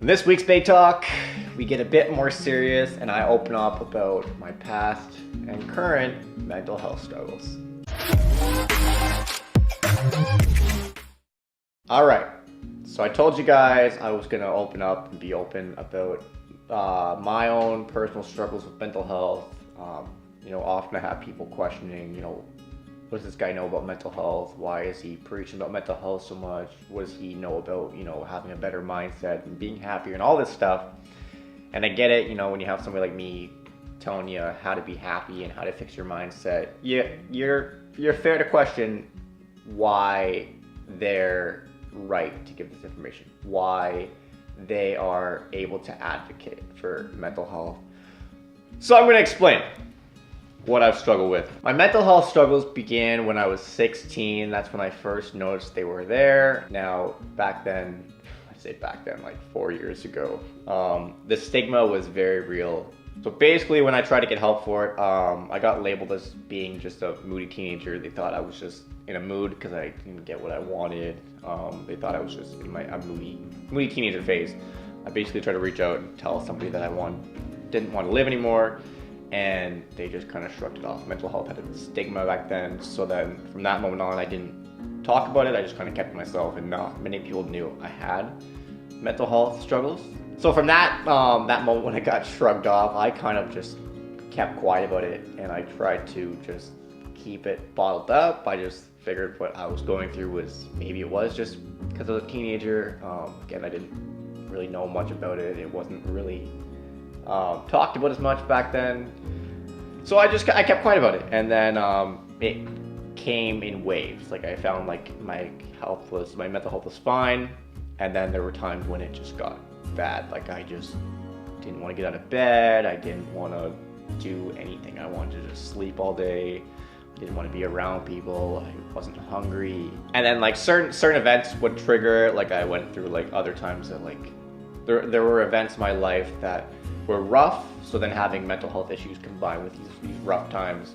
In this week's Bay Talk, we get a bit more serious and I open up about my past and current mental health struggles. Alright, so I told you guys I was going to open up and be open about my own personal struggles with mental health. Often I have people questioning, what does this guy know about mental health? Why is he preaching about mental health so much? What does he know about, having a better mindset and being happier and all this stuff? And I get it, when you have somebody like me telling you how to be happy and how to fix your mindset, you're fair to question why they're right to give this information, why they are able to advocate for mental health. So I'm going to explain what I've struggled with. My mental health struggles began when I was 16. That's when I first noticed they were there. Now, back then, like 4 years ago, the stigma was very real. So basically, when I tried to get help for it, I got labeled as being just a moody teenager. They thought I was just in a mood because I didn't get what I wanted. They thought I was just in a moody teenager phase. I basically tried to reach out and tell somebody that I didn't want to live anymore, and they just kind of shrugged it off. Mental health had a stigma back then, so then from that moment on, I didn't talk about it. I just kind of kept it myself, and not many people knew I had mental health struggles. So from that moment when I got shrugged off, I kind of just kept quiet about it, and I tried to just keep it bottled up. I just figured what I was going through was, maybe it was just because I was a teenager. Again, I didn't really know much about it. It wasn't really talked about as much back then. So I kept quiet about it, and then it came in waves. Like I found like my mental health was fine, and then there were times when it just got bad. Like I just didn't want to get out of bed. I didn't want to do anything. I wanted to just sleep all day. I didn't want to be around people. I wasn't hungry. And then like certain events would trigger it. Like I went through like other times that like there were events in my life that were rough. So then having mental health issues combined with these rough times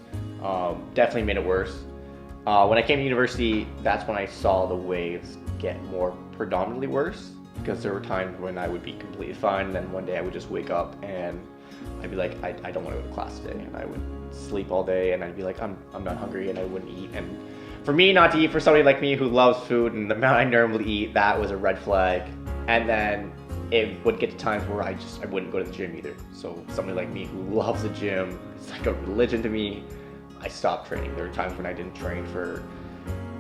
definitely made it worse. When I came to university, that's when I saw the waves get more predominantly worse, because there were times when I would be completely fine, and then one day I would just wake up and I'd be like, I don't want to go to class today, and I would sleep all day, and I'd be like, I'm not hungry, and I wouldn't eat. And for me not to eat, for somebody like me who loves food and the amount I normally eat, that was a red flag. And then it would get to times where I wouldn't go to the gym either. So somebody like me who loves the gym, it's like a religion to me, I stopped training. There were times when I didn't train for,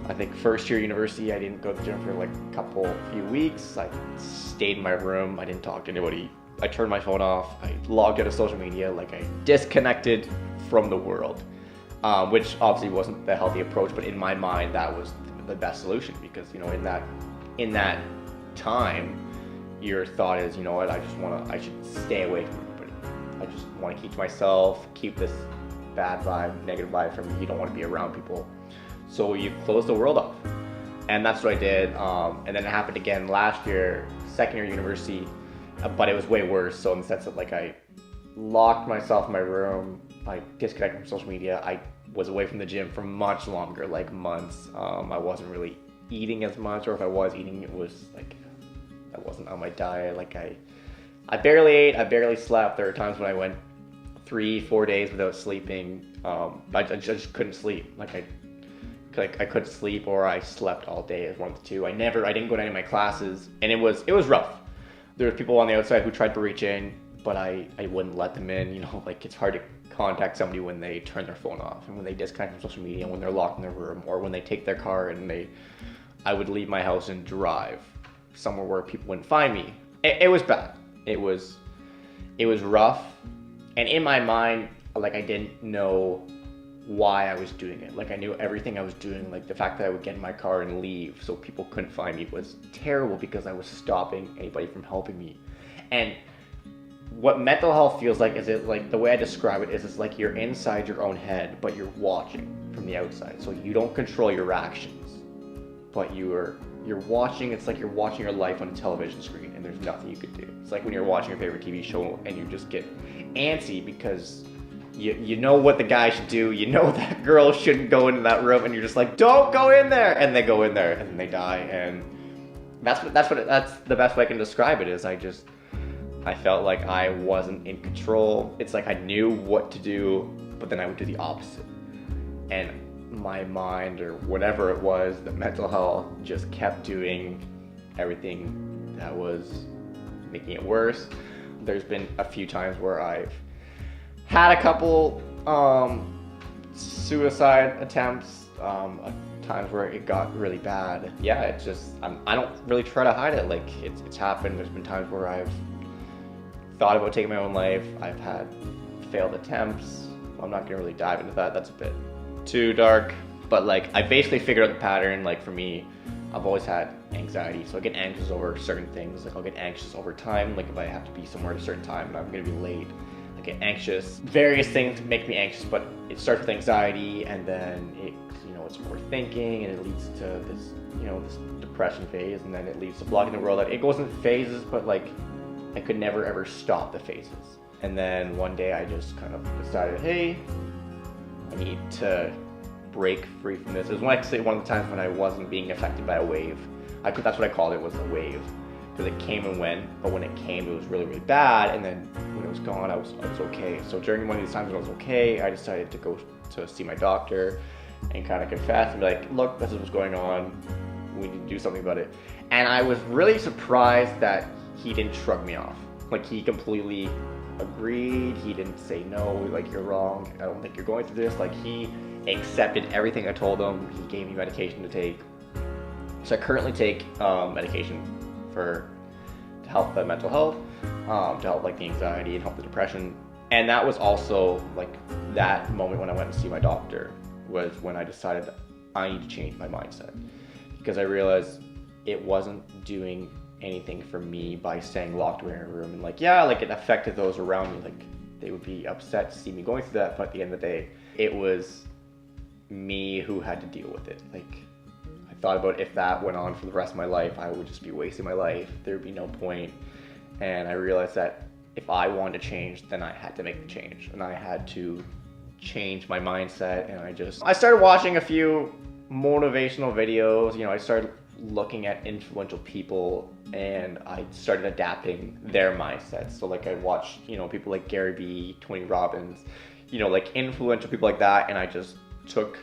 I think first year university, I didn't go to the gym for like a few weeks. I stayed in my room. I didn't talk to anybody. I turned my phone off. I logged out of social media. Like I disconnected from the world, which obviously wasn't the healthy approach, but in my mind, that was the best solution, because, in that time, your thought is, what, I should stay away from everybody. I just want to keep to myself, keep this bad vibe, negative vibe from me. You don't want to be around people. So you close the world off. And that's what I did. And then it happened again last year, second year university, but it was way worse. So in the sense that like I locked myself in my room, I disconnected from social media. I was away from the gym for much longer, like months. I wasn't really eating as much, or if I was eating, it was like I wasn't on my diet. Like I barely ate, I barely slept. There were times when I went 3-4 days without sleeping. I just couldn't sleep. I couldn't sleep, or I slept all day, as one of the two. I didn't go to any of my classes, and it was rough. There were people on the outside who tried to reach in, but I wouldn't let them in. Like it's hard to contact somebody when they turn their phone off, and when they disconnect from social media, and when they're locked in their room, or when they take their car and I would leave my house and drive somewhere where people wouldn't find me. It was bad. It was rough. And in my mind, like I didn't know why I was doing it. Like I knew everything I was doing, like the fact that I would get in my car and leave so people couldn't find me was terrible, because I was stopping anybody from helping me. And what mental health feels like is, it like the way I describe it is, it's like you're inside your own head, but you're watching from the outside. So you don't control your actions, but you're watching. It's like you're watching your life on a television screen, and there's nothing you could do. It's like when you're watching your favorite TV show and you just get antsy because you know what the guy should do. You know that girl shouldn't go into that room, and you're just like, don't go in there. And they go in there and they die. And That's the best way I can describe it. Is I felt like I wasn't in control. It's like I knew what to do, but then I would do the opposite. And my mind, or whatever it was, the mental health, just kept doing everything that was making it worse. There's been a few times where I've had a couple suicide attempts, times where it got really bad. Yeah, it's just, I don't really try to hide it. Like, it's happened. There's been times where I've thought about taking my own life. I've had failed attempts. I'm not gonna really dive into that. That's a bit too dark. But like, I basically figured out the pattern. Like for me, I've always had anxiety. So I get anxious over certain things. Like I'll get anxious over time. Like if I have to be somewhere at a certain time and I'm gonna be late, I get anxious. Various things make me anxious, but it starts with anxiety, and then it's overthinking, and it leads to this, this depression phase, and then it leads to blocking the world out. It goes in phases, but like, I could never ever stop the phases. And then one day I just kind of decided, hey, I need to break free from this. It was one of the times when I wasn't being affected by a wave. That's what I called it, was a wave. Because it came and went, but when it came, it was really, really bad. And then when it was gone, I was okay. So during one of these times when I was okay, I decided to go to see my doctor and kind of confess and be like, look, this is what's going on. We need to do something about it. And I was really surprised that he didn't shrug me off. Like, he completely agreed. He didn't say, no, like, you're wrong. I don't think you're going through this. Like, he accepted everything I told him. He gave me medication to take. So I currently take medication to help the mental health, to help like the anxiety and help the depression. And that was also like that moment when I went to see my doctor, was when I decided that I need to change my mindset, because I realized it wasn't doing anything for me by staying locked away in a room. And like, yeah, like it affected those around me. Like they would be upset to see me going through that, but at the end of the day, it was me who had to deal with it. Like, I thought about, if that went on for the rest of my life, I would just be wasting my life. There would be no point. And I realized that if I wanted to change, then I had to make the change, and I had to change my mindset. And I started watching a few motivational videos. I started looking at influential people, and I started adapting their mindsets. So like I watched, people like Gary Vee, Tony Robbins, like influential people like that, and I just took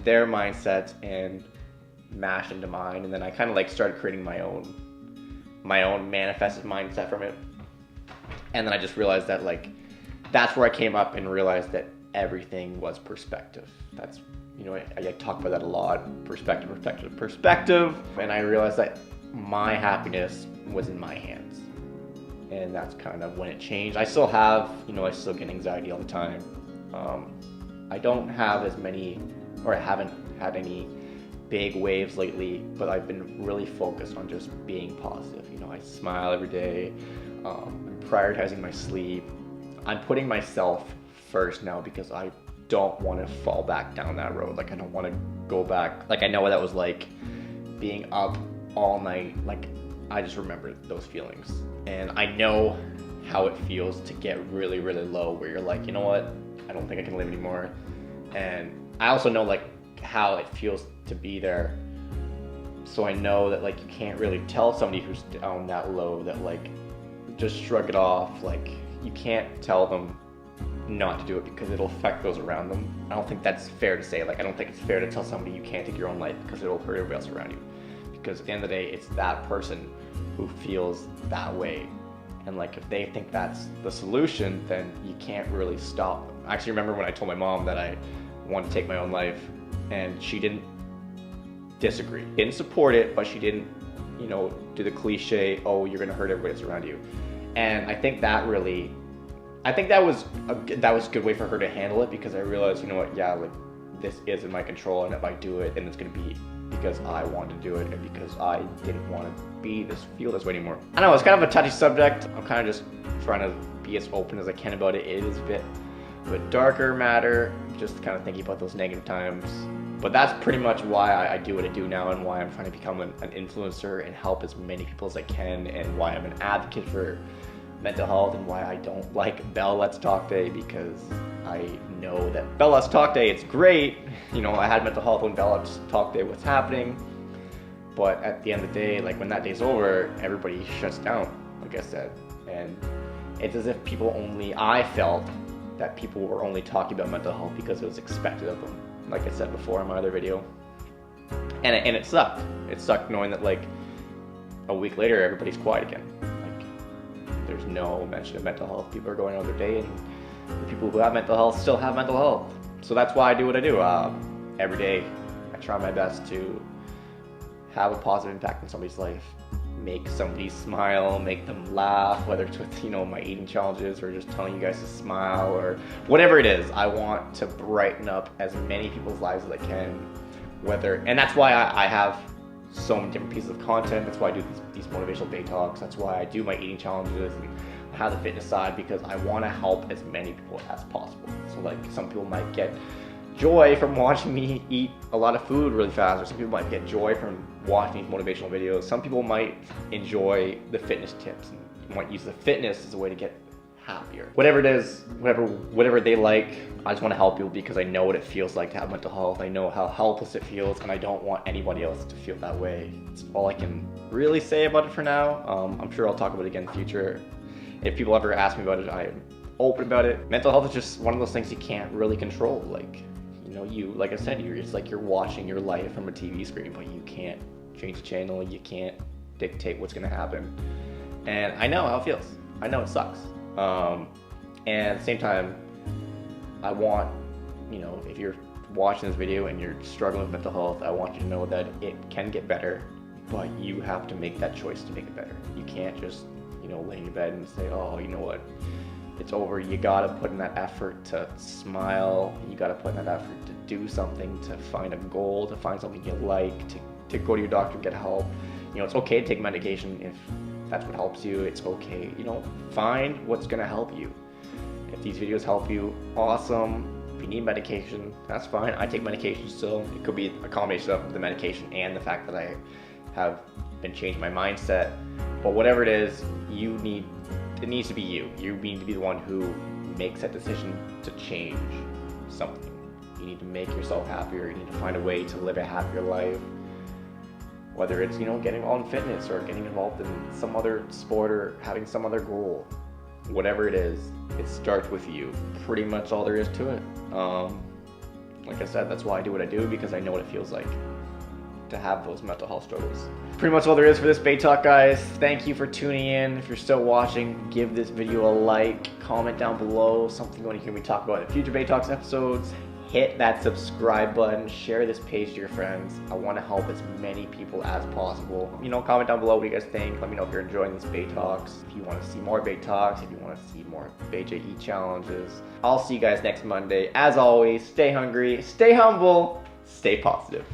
their mindsets and mashed into mine. And then I kind of like started creating my own manifested mindset from it. And then I just realized that like, that's where I came up and realized that everything was perspective. That's, I talk about that a lot. Perspective. And I realized that my happiness was in my hands. And that's kind of when it changed. I still have, I still get anxiety all the time. I don't have as many, or I haven't had any big waves lately, but I've been really focused on just being positive. I smile every day. I'm prioritizing my sleep. I'm putting myself first now, because I don't want to fall back down that road. Like, I don't want to go back. Like, I know what that was like, being up all night. Like, I just remember those feelings. And I know how it feels to get really, really low, where you're like, you know what? I don't think I can live anymore. And I also know like how it feels to be there. So I know that like, you can't really tell somebody who's down that low that like, just shrug it off. Like, you can't tell them not to do it, because it'll affect those around them. I don't think that's fair to say. Like, I don't think it's fair to tell somebody you can't take your own life, because it'll hurt everybody else around you. Because at the end of the day, it's that person who feels that way. And like, if they think that's the solution, then you can't really stop them. I actually remember when I told my mom that I wanted to take my own life, and she didn't disagree. Didn't support it, but she didn't, do the cliche, oh, you're gonna hurt everybody that's around you. And I think that was a good way for her to handle it, because I realized, like, this is in my control, and if I do it, then it's gonna be because I wanted to do it, and because I didn't want to feel this way anymore. I know, it's kind of a touchy subject. I'm kind of just trying to be as open as I can about it. It is a bit of a darker matter, just kind of thinking about those negative times. But that's pretty much why I do what I do now, and why I'm trying to become an influencer and help as many people as I can, and why I'm an advocate for mental health, and why I don't like Bell Let's Talk Day, because I know that Bell Let's Talk Day, it's great. I had mental health when Bell Let's Talk Day was happening, But at the end of the day, like when that day's over, everybody shuts down, like I said. And it's as if I felt that people were only talking about mental health because it was expected of them, like I said before in my other video. And it sucked. It sucked knowing that like a week later, everybody's quiet again. Like there's no mention of mental health. People are going on their day, and the people who have mental health still have mental health. So that's why I do what I do. Every day, I try my best to have a positive impact on somebody's life, make somebody smile, make them laugh, whether it's with, you know, my eating challenges or just telling you guys to smile or whatever it is. I want to brighten up as many people's lives as I can, and that's why I have so many different pieces of content. That's why I do these motivational day talks. That's why I do my eating challenges and have the fitness side, because I want to help as many people as possible. So like some people might get joy from watching me eat a lot of food really fast, or some people might get joy from watching these motivational videos. Some people might enjoy the fitness tips and might use the fitness as a way to get happier. Whatever it is, whatever they like, I just want to help people because I know what it feels like to have mental health. I know how helpless it feels, and I don't want anybody else to feel that way. It's all I can really say about it for now. I'm sure I'll talk about it again in the future. If people ever ask me about it, I am open about it. Mental health is just one of those things you can't really control. Like, you know, like I said, it's like you're watching your life from a TV screen, but you can't change the channel. You can't dictate what's gonna happen. And I know how it feels. I know it sucks. And at the same time, I want, you know, if you're watching this video and you're struggling with mental health, I want you to know that it can get better, but you have to make that choice to make it better. You can't just, you know, lay in your bed and say, oh, you know what, it's over. You gotta put in that effort to smile. You gotta put in that effort to do something, to find a goal, to find something you like, to go to your doctor and get help. You know, it's okay to take medication if that's what helps you. It's okay, you know, find what's gonna help you. If these videos help you, awesome. If you need medication, that's fine. I take medication still. It could be a combination of the medication and the fact that I have been changing my mindset. But whatever it is, it needs to be you. You need to be the one who makes that decision to change something. You need to make yourself happier. You need to find a way to live a happier life. Whether it's, you know, getting involved in fitness or getting involved in some other sport or having some other goal. Whatever it is, it starts with you. Pretty much all there is to it. Like I said, that's why I do what I do, because I know what it feels like to have those mental health struggles. Pretty much all there is for this Bait Talk, guys. Thank you for tuning in. If you're still watching, give this video a like, comment down below something you want to hear me talk about in future Bait Talks episodes. Hit that subscribe button, share this page to your friends. I want to help as many people as possible. You know, comment down below what you guys think. Let me know if you're enjoying these Bait Talks. If you want to see more Bait Talks, if you want to see more BJE challenges. I'll see you guys next Monday. As always, stay hungry, stay humble, stay positive.